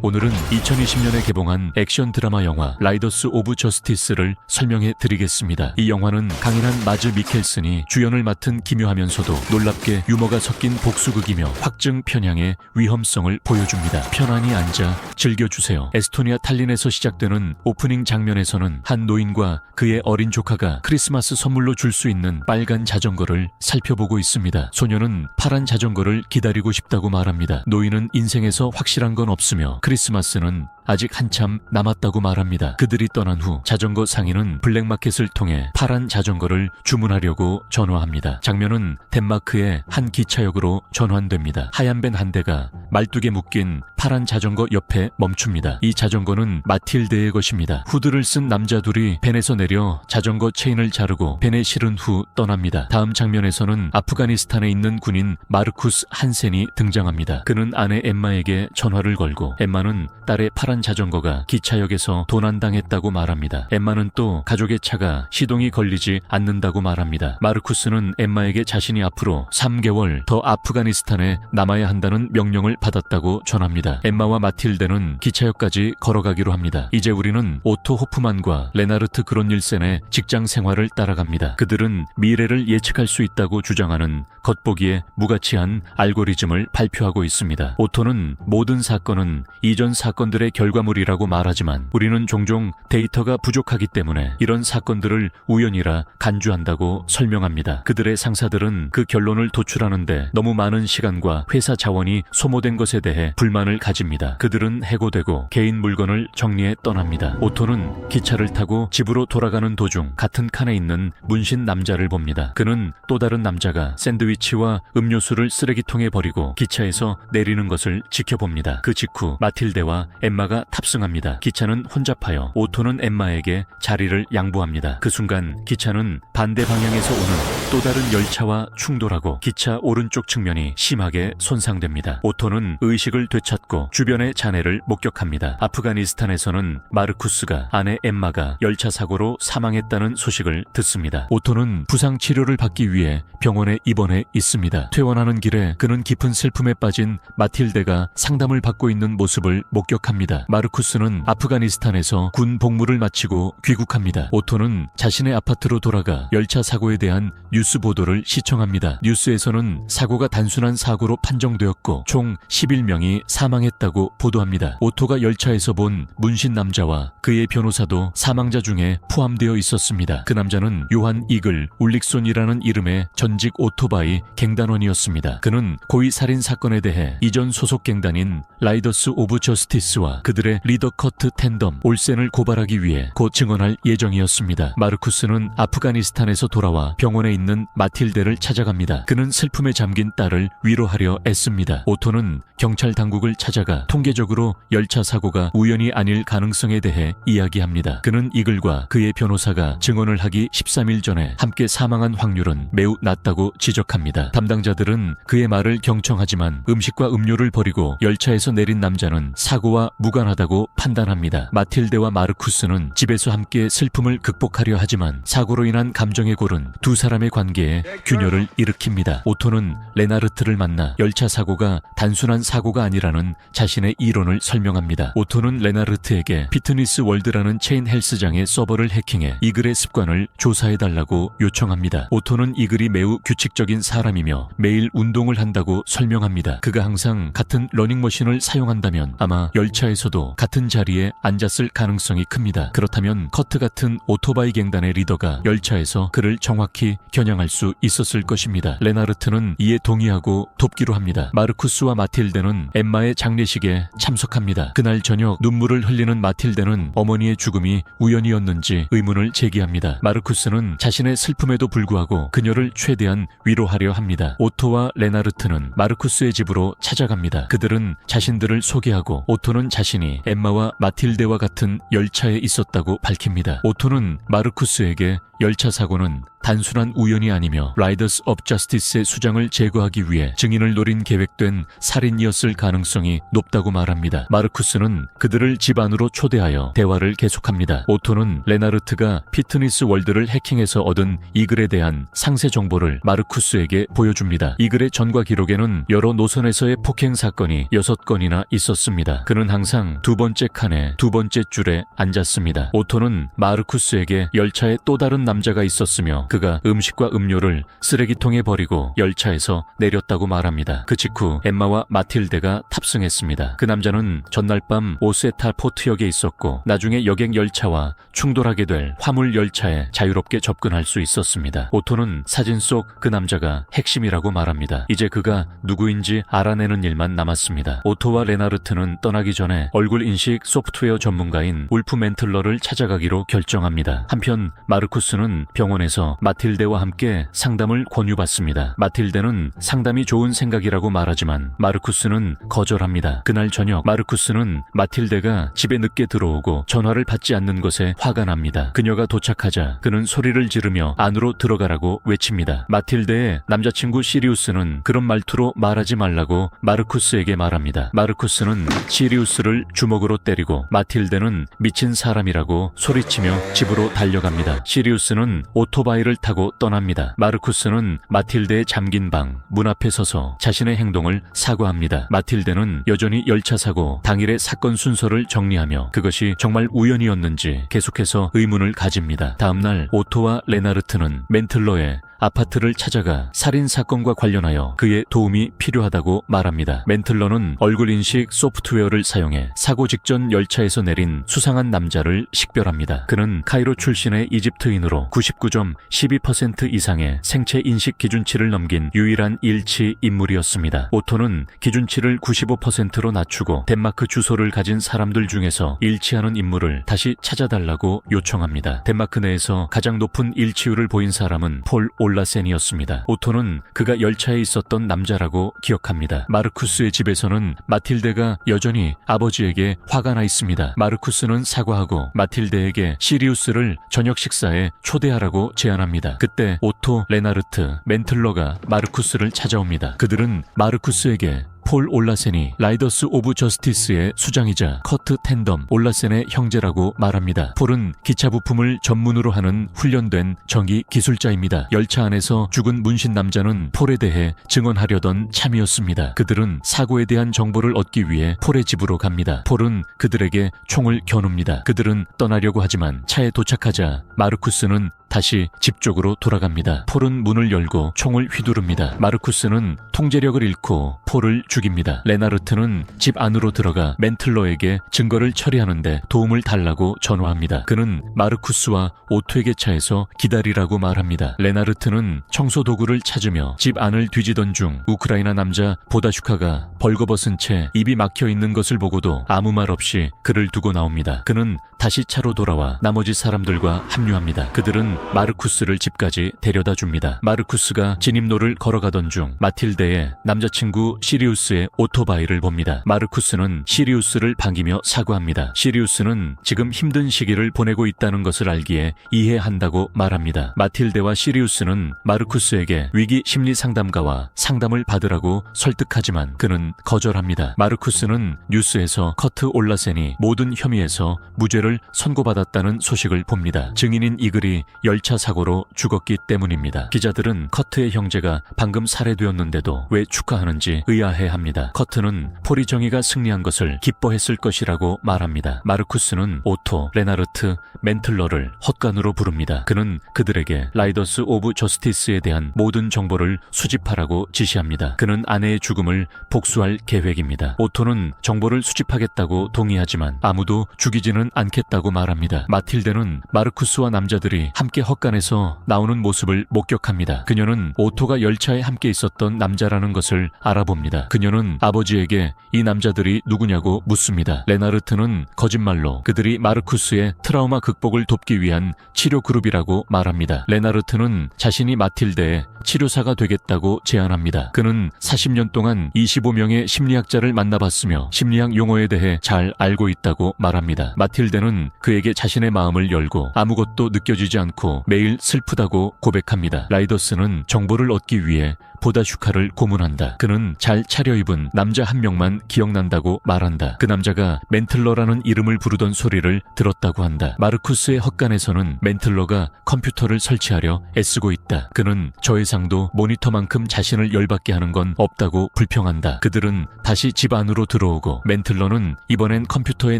오늘은 2020년에 개봉한 액션 드라마 영화 라이더스 오브 저스티스를 설명해 드리겠습니다. 이 영화는 강인한 마즈 미켈슨이 주연을 맡은 기묘하면서도 놀랍게 유머가 섞인 복수극이며 확증 편향의 위험성을 보여줍니다. 편안히 앉아 즐겨주세요. 에스토니아 탈린에서 시작되는 오프닝 장면에서는 한 노인과 그의 어린 조카가 크리스마스 선물로 줄 수 있는 빨간 자전거를 살펴보고 있습니다. 소녀는 파란 자전거를 기다리고 싶다고 말합니다. 노인은 인생에서 확실한 건 없으며 크리스마스는 아직 한참 남았다고 말합니다. 그들이 떠난 후 자전거 상인은 블랙마켓을 통해 파란 자전거를 주문하려고 전화합니다. 장면은 덴마크의 한 기차역으로 전환됩니다. 하얀 밴 한 대가 말뚝에 묶인 파란 자전거 옆에 멈춥니다. 이 자전거는 마틸데의 것입니다. 후드를 쓴 남자 둘이 밴에서 내려 자전거 체인을 자르고 밴에 실은 후 떠납니다. 다음 장면에서는 아프가니스탄에 있는 군인 마르쿠스 한센이 등장합니다. 그는 아내 엠마에게 전화를 걸고 엠마는 딸의 파란 자전거가 기차역에서 도난당했다고 말합니다. 엠마는 또 가족의 차가 시동이 걸리지 않는다고 말합니다. 마르쿠스는 엠마에게 자신이 앞으로 3개월 더 아프가니스탄에 남아야 한다는 명령을 받았다고 전합니다. 엠마와 마틸데는 기차역까지 걸어가기로 합니다. 이제 우리는 오토 호프만과 레나르트 그론닐센의 직장 생활을 따라갑니다. 그들은 미래를 예측할 수 있다고 주장하는 겉보기에 무가치한 알고리즘을 발표하고 있습니다. 오토는 모든 사건은 이전 사건들의 결과물이라고 말하지만 우리는 종종 데이터가 부족하기 때문에 이런 사건들을 우연이라 간주한다고 설명합니다. 그들의 상사들은 그 결론을 도출하는데 너무 많은 시간과 회사 자원이 소모된 것에 대해 불만을 가집니다. 그들은 해고되고 개인 물건을 정리해 떠납니다. 오토는 기차를 타고 집으로 돌아가는 도중 같은 칸에 있는 문신 남자를 봅니다. 그는 또 다른 남자가 샌드위치와 음료수를 쓰레기통에 버리고 기차에서 내리는 것을 지켜봅니다. 그 직후 마틸데와 엠마가 탑승합니다. 기차는 혼잡하여 오토는 엠마에게 자리를 양보합니다. 그 순간 기차는 반대 방향에서 오는 또 다른 열차와 충돌하고 기차 오른쪽 측면이 심하게 손상됩니다. 오토는 의식을 되찾고 주변의 잔해를 목격합니다. 아프가니스탄에서는 마르쿠스가 아내 엠마가 열차 사고로 사망했다는 소식을 듣습니다. 오토는 부상 치료를 받기 위해 병원에 입원해 있습니다. 퇴원하는 길에 그는 깊은 슬픔에 빠진 마틸데가 상담을 받고 있는 모습을 목격합니다. 마르쿠스는 아프가니스탄에서 군 복무를 마치고 귀국합니다. 오토는 자신의 아파트로 돌아가 열차 사고에 대한 뉴스 보도를 시청합니다. 뉴스에서는 사고가 단순한 사고로 판정되었고 총 11명이 사망했다고 보도합니다. 오토가 열차에서 본 문신 남자와 그의 변호사도 사망자 중에 포함되어 있었습니다. 그 남자는 요한 이글 울릭손이라는 이름의 전직 오토바이 갱단원이었습니다. 그는 고의 살인 사건에 대해 이전 소속 갱단인 라이더스 오브 저스티스와 그들의 리더 커트 텐덤 올센을 고발하기 위해 곧 증언할 예정이었습니다. 마르쿠스는 아프가니스탄에서 돌아와 병원에 있는 마틸데를 찾아갑니다. 그는 슬픔에 잠긴 딸을 위로하려 애씁니다. 오토는 경찰 당국을 찾아가 통계적으로 열차 사고가 우연이 아닐 가능성에 대해 이야기합니다. 그는 이글과 그의 변호사가 증언을 하기 13일 전에 함께 사망한 확률은 매우 낮다고 지적합니다. 담당자들은 그의 말을 경청하지만 음식과 음료를 버리고 열차에서 내린 남자는 사고와 무관하다고 판단합니다. 마틸데와 마르쿠스는 집에서 함께 슬픔을 극복하려 하지만 사고로 인한 감정의 골은 두 사람의 관계에 균열을 일으킵니다. 오토는 레나르트를 만나 열차 사고가 단순한 사고가 아니라는 자신의 이론을 설명합니다. 오토는 레나르트에게 피트니스 월드라는 체인 헬스장의 서버를 해킹해 이글의 습관을 조사해달라고 요청합니다. 오토는 이글이 매우 규칙적인 사람이며 매일 운동을 한다고 설명합니다. 그가 항상 같은 러닝머신을 사용한다면 아마 열차에서도 같은 자리에 앉았을 가능성이 큽니다. 그렇다면 커트 같은 오토바이 갱단의 리더가 열차에서 그를 정확히 겨냥할 수 있었을 것입니다. 레나르트는 이에 동의하고 돕기로 합니다. 마르쿠스와 마틸데는 엠마의 장례식에 참석합니다. 그날 저녁 눈물을 흘리는 마틸데는 어머니의 죽음이 우연이었는지 의문을 제기합니다. 마르쿠스는 자신의 슬픔에도 불구하고 그녀를 최대한 위로하려 합니다. 오토와 레나르트는 마르쿠스의 집으로 찾아갑니다. 그들은 자신들을 소개하고 오토는 자신이 엠마와 마틸데와 같은 열차에 있었다고 밝힙니다. 오토는 마르쿠스에게 열차 사고는 단순한 우연이 아니며 라이더스 업 저스티스의 수장을 제거하기 위해 증인을 노린 계획된 살인이었을 가능성이 높다고 말합니다. 마르쿠스는 그들을 집 안으로 초대하여 대화를 계속합니다. 오토는 레나르트가 피트니스 월드를 해킹해서 얻은 이 글에 대한 상세 정보를 마르쿠스에게 보여줍니다. 이 글의 전과 기록에는 여러 노선에서의 폭행 사건이 6건이나 있었습니다. 그는 항상 두 번째 칸의 두 번째 줄에 앉았습니다. 오토는 마르쿠스에게 열차에 또 다른 남자가 있었으며 그가 음식과 음료를 쓰레기통에 버리고 열차에서 내렸다고 말합니다. 그 직후 엠마와 마틸데가 탑승했습니다. 그 남자는 전날 밤 오세타 포트역에 있었고 나중에 여객 열차와 충돌하게 될 화물 열차에 자유롭게 접근할 수 있었습니다. 오토는 사진 속 그 남자가 핵심이라고 말합니다. 이제 그가 누구인지 알아내는 일만 남았습니다. 오토와 레나르트는 떠나기 전에 얼굴 인식 소프트웨어 전문가인 울프 멘틀러를 찾아가기로 결정합니다. 한편 마르쿠스는 병원에서 마틸데와 함께 상담을 권유받습니다. 마틸데는 상담이 좋은 생각이라고 말하지만 마르쿠스는 거절합니다. 그날 저녁 마르쿠스는 마틸데가 집에 늦게 들어오고 전화를 받지 않는 것에 화가 납니다. 그녀가 도착하자 그는 소리를 지르며 안으로 들어가라고 외칩니다. 마틸데의 남자친구 시리우스는 그런 말투로 말하지 말라고 마르쿠스에게 말합니다. 마르쿠스는 시리우스를 주먹으로 때리고 마틸데는 미친 사람이라고 소리치며 집으로 달려갑니다. 시리우스는 오토바이를 타고 떠납니다. 마르쿠스는 마틸데의 잠긴 방 문 앞에 서서 자신의 행동을 사과합니다. 마틸데는 여전히 열차 사고 당일의 사건 순서를 정리하며 그것이 정말 우연이었는지 계속해서 의문을 가집니다. 다음날 오토와 레나르트는 멘틀러의 아파트를 찾아가 살인사건과 관련하여 그의 도움이 필요하다고 말합니다. 멘틀러는 얼굴인식 소프트웨어를 사용해 사고 직전 열차에서 내린 수상한 남자를 식별합니다. 그는 카이로 출신의 이집트인으로 99.12% 이상의 생체 인식 기준치를 넘긴 유일한 일치 인물이었습니다. 오토는 기준치를 95%로 낮추고 덴마크 주소를 가진 사람들 중에서 일치하는 인물을 다시 찾아달라고 요청합니다. 덴마크 내에서 가장 높은 일치율을 보인 사람은 폴 올라센이었습니다. 오토는 그가 열차에 있었던 남자라고 기억합니다. 마르쿠스의 집에서는 마틸데가 여전히 아버지에게 화가 나 있습니다. 마르쿠스는 사과하고 마틸데에게 시리우스를 저녁 식사에 초대하라고 제안합니다. 그때 오토, 레나르트, 멘틀러가 마르쿠스를 찾아옵니다. 그들은 마르쿠스에게 폴 올라센이 라이더스 오브 저스티스의 수장이자 커트 텐덤 올라센의 형제라고 말합니다. 폴은 기차 부품을 전문으로 하는 훈련된 정기 기술자입니다. 열차 안에서 죽은 문신 남자는 폴에 대해 증언하려던 참이었습니다. 그들은 사고에 대한 정보를 얻기 위해 폴의 집으로 갑니다. 폴은 그들에게 총을 겨눕니다. 그들은 떠나려고 하지만 차에 도착하자 마르쿠스는 다시 집 쪽으로 돌아갑니다. 폴은 문을 열고 총을 휘두릅니다. 마르쿠스는 통제력을 잃고 폴을 죽입니다. 레나르트는 집 안으로 들어가 멘틀러에게 증거를 처리하는데 도움을 달라고 전화합니다. 그는 마르쿠스와 오토에게 차에서 기다리라고 말합니다. 레나르트는 청소 도구를 찾으며 집 안을 뒤지던 중 우크라이나 남자 보다슈카가 벌거벗은 채 입이 막혀 있는 것을 보고도 아무 말 없이 그를 두고 나옵니다. 그는 다시 차로 돌아와 나머지 사람들과 합류합니다. 그들은 마르쿠스를 집까지 데려다 줍니다. 마르쿠스가 진입로를 걸어가던 중 마틸데의 남자친구 시리우스의 오토바이를 봅니다. 마르쿠스는 시리우스를 반기며 사과합니다. 시리우스는 지금 힘든 시기를 보내고 있다는 것을 알기에 이해한다고 말합니다. 마틸데와 시리우스는 마르쿠스에게 위기 심리 상담가와 상담을 받으라고 설득하지만 그는 거절합니다. 마르쿠스는 뉴스에서 커트 올라센이 모든 혐의에서 무죄를 선고받았다는 소식을 봅니다. 증인인 이 글이 열차 사고로 죽었기 때문입니다. 기자들은 커트의 형제가 방금 살해되었는데도 왜 축하하는지 의아해합니다. 커트는 폴이 정의가 승리한 것을 기뻐했을 것이라고 말합니다. 마르쿠스는 오토, 레나르트, 멘틀러를 헛간으로 부릅니다. 그는 그들에게 라이더스 오브 저스티스에 대한 모든 정보를 수집하라고 지시합니다. 그는 아내의 죽음을 복수할 계획입니다. 오토는 정보를 수집하겠다고 동의하지만 아무도 죽이지는 않겠다고 말합니다. 마틸데는 마르쿠스와 남자들이 함께 헛간에서 나오는 모습을 목격합니다. 그녀는 오토가 열차에 함께 있었던 남자라는 것을 알아봅니다. 그녀는 아버지에게 이 남자들이 누구냐고 묻습니다. 레나르트는 거짓말로 그들이 마르쿠스의 트라우마 극복을 돕기 위한 치료 그룹이라고 말합니다. 레나르트는 자신이 마틸데의 치료사가 되겠다고 제안합니다. 그는 40년 동안 25명의 심리학자를 만나봤으며 심리학 용어에 대해 잘 알고 있다고 말합니다. 마틸데는 멘틀러는 그에게 자신의 마음을 열고 아무것도 느껴지지 않고 매일 슬프다고 고백합니다. 라이더스는 정보를 얻기 위해 보다슈카를 고문한다. 그는 잘 차려입은 남자 한 명만 기억난다고 말한다. 그 남자가 멘틀러라는 이름을 부르던 소리를 들었다고 한다. 마르쿠스의 헛간에서는 멘틀러가 컴퓨터를 설치하려 애쓰고 있다. 그는 저 예상도 모니터만큼 자신을 열받게 하는 건 없다고 불평한다. 그들은 다시 집 안으로 들어오고 멘틀러는 이번엔 컴퓨터의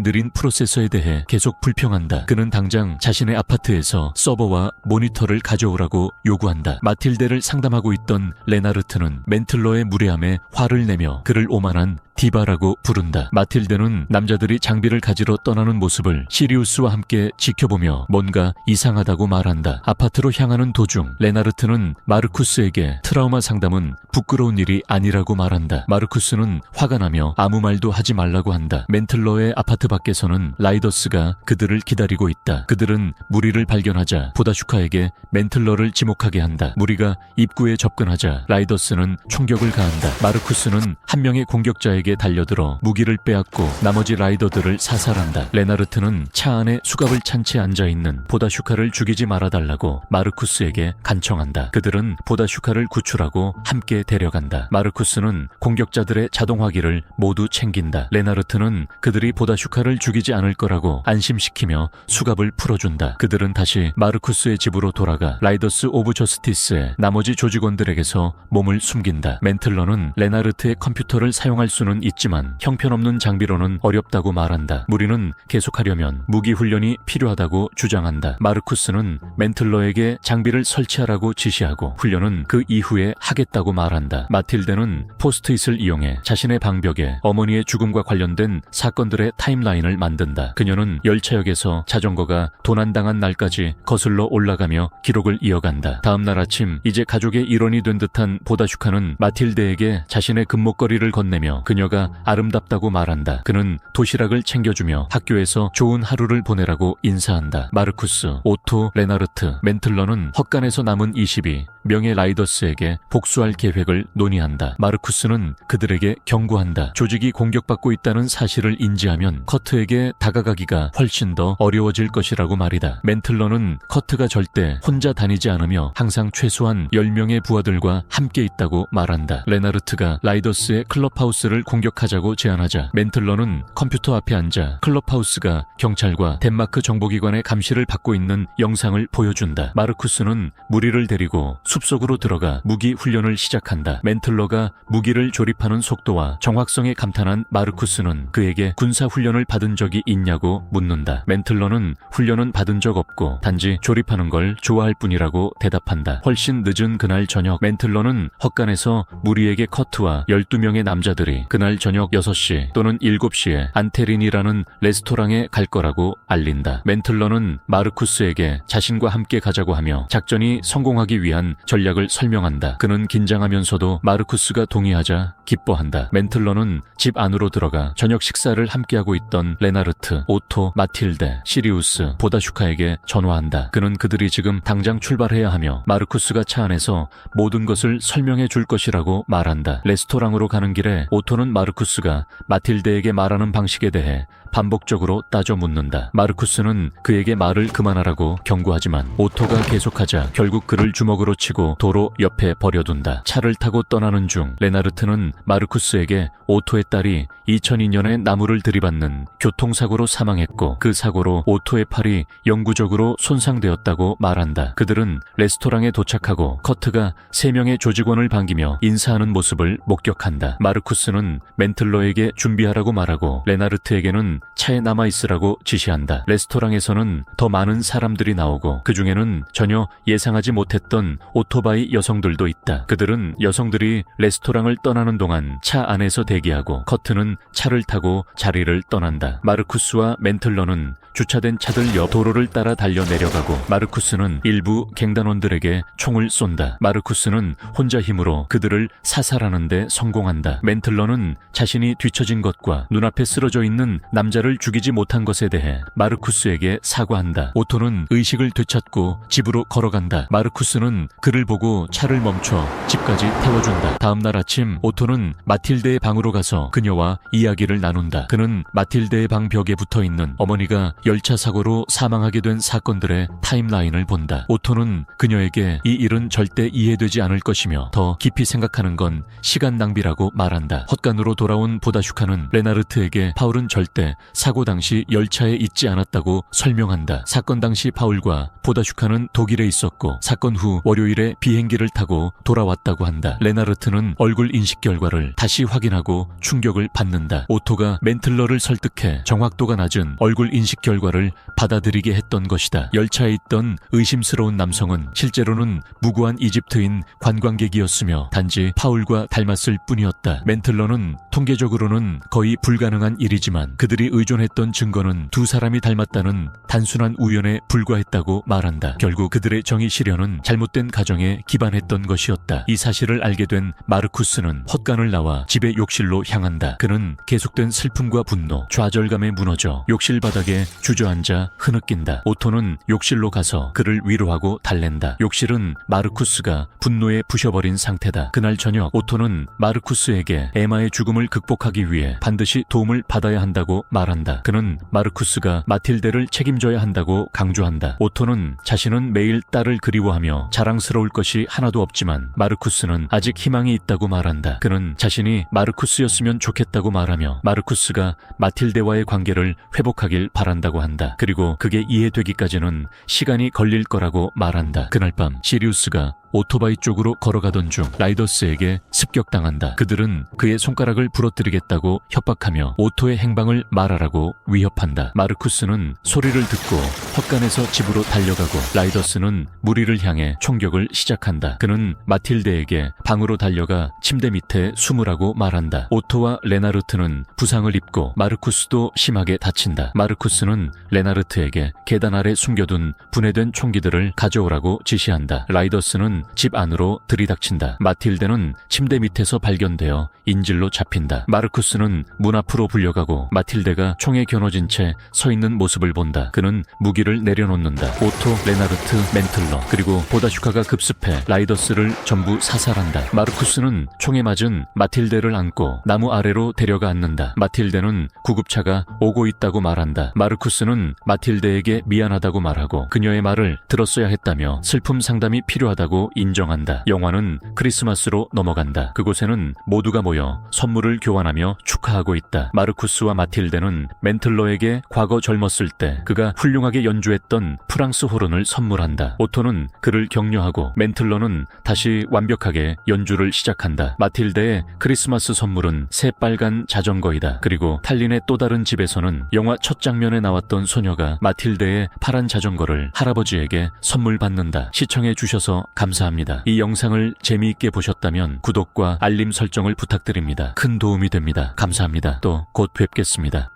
느린 프로세서에 대해 계속 불평한다. 그는 당장 자신의 아파트에서 서버와 모니터를 가져오라고 요구한다. 마틸데를 상담하고 있던 레나르트는 멘틀러의 무례함에 화를 내며 그를 오만한 디바라고 부른다. 마틸데는 남자들이 장비를 가지러 떠나는 모습을 시리우스와 함께 지켜보며 뭔가 이상하다고 말한다. 아파트로 향하는 도중 레나르트는 마르쿠스에게 트라우마 상담은 부끄러운 일이 아니라고 말한다. 마르쿠스는 화가 나며 아무 말도 하지 말라고 한다. 멘틀러의 아파트 밖에서는 라이더스가 그들을 기다리고 있다. 그들은 무리를 발견하자 보다슈카에게 멘틀러를 지목하게 한다. 무리가 입구에 접근하자 라이더스는 총격을 가한다. 마르쿠스는 한 명의 공격자에게 달려들어 무기를 빼앗고 나머지 라이더들을 사살한다. 레나르트는 차 안에 수갑을 찬 채 앉아있는 보다슈카를 죽이지 말아달라고 마르쿠스에게 간청한다. 그들은 보다슈카를 구출하고 함께 데려간다. 마르쿠스는 공격자들의 자동화기를 모두 챙긴다. 레나르트는 그들이 보다슈카를 죽이지 않을 거라고 안심시키며 수갑을 풀어준다. 그들은 다시 마르쿠스의 집으로 돌아가 라이더스 오브 저스티스의 나머지 조직원들에게서 몸을 숨긴다. 멘틀러는 레나르트의 컴퓨터를 사용할 수는 있지만 형편없는 장비로는 어렵다고 말한다. 무리는 계속하려면 무기 훈련이 필요하다고 주장한다. 마르쿠스는 멘틀러에게 장비를 설치하라고 지시하고 훈련은 그 이후에 하겠다고 말한다. 마틸데는 포스트잇을 이용해 자신의 방벽에 어머니의 죽음과 관련된 사건들의 타임라인을 만든다. 그녀는 열차역에서 자전거가 도난당한 날까지 거슬러 올라가며 기록을 이어간다. 다음 날 아침 이제 가족의 일원이 된 듯한 보다슈카는 마틸데에게 자신의 금목걸이를 건네며 그녀가 아름답다고 말한다. 그는 도시락을 챙겨주며 학교에서 좋은 하루를 보내라고 인사한다. 마르쿠스, 오토, 레나르트, 멘틀러는 헛간에서 남은 22 명의 라이더스에게 복수할 계획을 논의한다. 마르쿠스는 그들에게 경고한다. 조직이 공격받고 있다는 사실을 인지하면 커트에게 다가가기가 훨씬 더 어려워질 것이라고 말이다. 멘틀러는 커트가 절대 혼자 다니지 않으며 항상 최소한 10명의 부하들과 함께 있다고 말한다. 레나르트가 라이더스의 클럽하우스를 공격하자고 제안하자 멘틀러는 컴퓨터 앞에 앉아 클럽하우스가 경찰과 덴마크 정보기관의 감시를 받고 있는 영상을 보여준다. 마르쿠스는 무리를 데리고 숲속으로 들어가 무기 훈련을 시작한다. 멘틀러가 무기를 조립하는 속도와 정확성에 감탄한 마르쿠스는 그에게 군사 훈련을 받은 적이 있냐고 묻는다. 멘틀러는 훈련은 받은 적 없고 단지 조립하는 걸 좋아할 뿐이라고 대답한다. 훨씬 늦은 그날 저녁 멘틀러는 헛간에서 무리에게 커트와 12명의 남자들이 그날 저녁 6시 또는 7시에 안테린이라는 레스토랑에 갈 거라고 알린다. 멘틀러는 마르쿠스에게 자신과 함께 가자고 하며 작전이 성공하기 위한 전략을 설명한다. 그는 긴장하면서도 마르쿠스가 동의하자 기뻐한다. 멘틀러는 집 안으로 들어가 저녁 식사를 함께하고 있던 레나르트, 오토, 마틸데, 시리우스, 보다슈카에게 전화한다. 그는 그들이 지금 당장 출발해야 하며 마르쿠스가 차 안에서 모든 것을 설명해 줄 것이라고 말한다. 레스토랑으로 가는 길에 오토는 마르쿠스가 마틸데에게 말하는 방식에 대해 반복적으로 따져 묻는다. 마르쿠스는 그에게 말을 그만하라고 경고하지만 오토가 계속하자 결국 그를 주먹으로 치고 도로 옆에 버려둔다. 차를 타고 떠나는 중 레나르트는 마르쿠스에게 오토의 딸이 2002년에 나무를 들이받는 교통사고로 사망했고 그 사고로 오토의 팔이 영구적으로 손상되었다고 말한다. 그들은 레스토랑에 도착하고 커트가 3명의 조직원을 반기며 인사하는 모습을 목격한다. 마르쿠스는 멘틀러에게 준비하라고 말하고 레나르트에게는 차에 남아있으라고 지시한다. 레스토랑에서는 더 많은 사람들이 나오고 그 중에는 전혀 예상하지 못했던 오토바이 여성들도 있다. 그들은 여성들이 레스토랑을 떠나는 동안 차 안에서 대기하고 커트는 차를 타고 자리를 떠난다. 마르쿠스와 멘틀러는 주차된 차들 옆 도로를 따라 달려 내려가고 마르쿠스는 일부 갱단원들에게 총을 쏜다. 마르쿠스는 혼자 힘으로 그들을 사살하는 데 성공한다. 멘틀러는 자신이 뒤처진 것과 눈앞에 쓰러져 있는 남자 남자를 죽이지 못한 것에 대해 마르쿠스에게 사과한다. 오토는 의식을 되찾고 집으로 걸어간다. 마르쿠스는 그를 보고 차를 멈춰 집까지 태워준다. 다음날 아침 오토는 마틸데의 방으로 가서 그녀와 이야기를 나눈다. 그는 마틸데의 방 벽에 붙어있는 어머니가 열차 사고로 사망하게 된 사건들의 타임라인을 본다. 오토는 그녀에게 이 일은 절대 이해되지 않을 것이며 더 깊이 생각하는 건 시간 낭비라고 말한다. 헛간으로 돌아온 보다슈카는 레나르트에게 파울은 절대 사고 당시 열차에 있지 않았다고 설명한다. 사건 당시 파울과 보다슈카는 독일에 있었고 사건 후 월요일에 비행기를 타고 돌아왔다고 한다. 레나르트는 얼굴 인식 결과를 다시 확인하고 충격을 받는다. 오토가 멘틀러를 설득해 정확도가 낮은 얼굴 인식 결과를 받아들이게 했던 것이다. 열차에 있던 의심스러운 남성은 실제로는 무고한 이집트인 관광객이었으며 단지 파울과 닮았을 뿐이었다. 멘틀러는 통계적으로는 거의 불가능한 일이지만 그들이 의존했던 증거는 두 사람이 닮았다는 단순한 우연에 불과했다고 말한다. 결국 그들의 정의 실현은 잘못된 가정에 기반했던 것이었다. 이 사실을 알게 된 마르쿠스는 헛간을 나와 집의 욕실로 향한다. 그는 계속된 슬픔과 분노, 좌절감에 무너져 욕실 바닥에 주저앉아 흐느낀다. 오토는 욕실로 가서 그를 위로하고 달랜다. 욕실은 마르쿠스가 분노에 부셔버린 상태다. 그날 저녁 오토는 마르쿠스에게 에마의 죽음을 극복하기 위해 반드시 도움을 받아야 한다고 말한다. 그는 마르쿠스가 마틸데를 책임져야 한다고 강조한다. 오토는 자신은 매일 딸을 그리워하며 자랑스러울 것이 하나도 없지만 마르쿠스는 아직 희망이 있다고 말한다. 그는 자신이 마르쿠스였으면 좋겠다고 말하며 마르쿠스가 마틸데와의 관계를 회복하길 바란다고 한다. 그리고 그게 이해되기까지는 시간이 걸릴 거라고 말한다. 그날 밤 시리우스가 오토바이 쪽으로 걸어가던 중 라이더스에게 습격당한다. 그들은 그의 손가락을 부러뜨리겠다고 협박하며 오토의 행방을 말하라고 위협한다. 마르쿠스는 소리를 듣고 헛간에서 집으로 달려가고 라이더스는 무리를 향해 총격을 시작한다. 그는 마틸데에게 방으로 달려가 침대 밑에 숨으라고 말한다. 오토와 레나르트는 부상을 입고 마르쿠스도 심하게 다친다. 마르쿠스는 레나르트에게 계단 아래 숨겨둔 분해된 총기들을 가져오라고 지시한다. 라이더스는 집 안으로 들이닥친다. 마틸데는 침대 밑에서 발견되어 인질로 잡힌다. 마르쿠스는 문 앞으로 불려가고 마틸데가 총에 겨눠진 채 서 있는 모습을 본다. 그는 무기를 내려놓는다. 오토, 레나르트, 멘틀러 그리고 보다슈카가 급습해 라이더스를 전부 사살한다. 마르쿠스는 총에 맞은 마틸데를 안고 나무 아래로 데려가 앉는다. 마틸데는 구급차가 오고 있다고 말한다. 마르쿠스는 마틸데에게 미안하다고 말하고 그녀의 말을 들었어야 했다며 슬픔 상담이 필요하다고 인정한다. 영화는 크리스마스로 넘어간다. 그곳에는 모두가 모여 선물을 교환하며 축하하고 있다. 마르쿠스와 마틸데는 멘틀러에게 과거 젊었을 때 그가 훌륭하게 연주했던 프랑스 호른을 선물한다. 오토는 그를 격려하고 멘틀러는 다시 완벽하게 연주를 시작한다. 마틸데의 크리스마스 선물은 새빨간 자전거이다. 그리고 탈린의 또 다른 집에서는 영화 첫 장면에 나왔던 소녀가 마틸데의 파란 자전거를 할아버지에게 선물 받는다. 시청해 주셔서 감사합니다. 이 영상을 재미있게 보셨다면 구독과 알림 설정을 부탁드립니다. 큰 도움이 됩니다. 감사합니다. 또 곧 뵙겠습니다.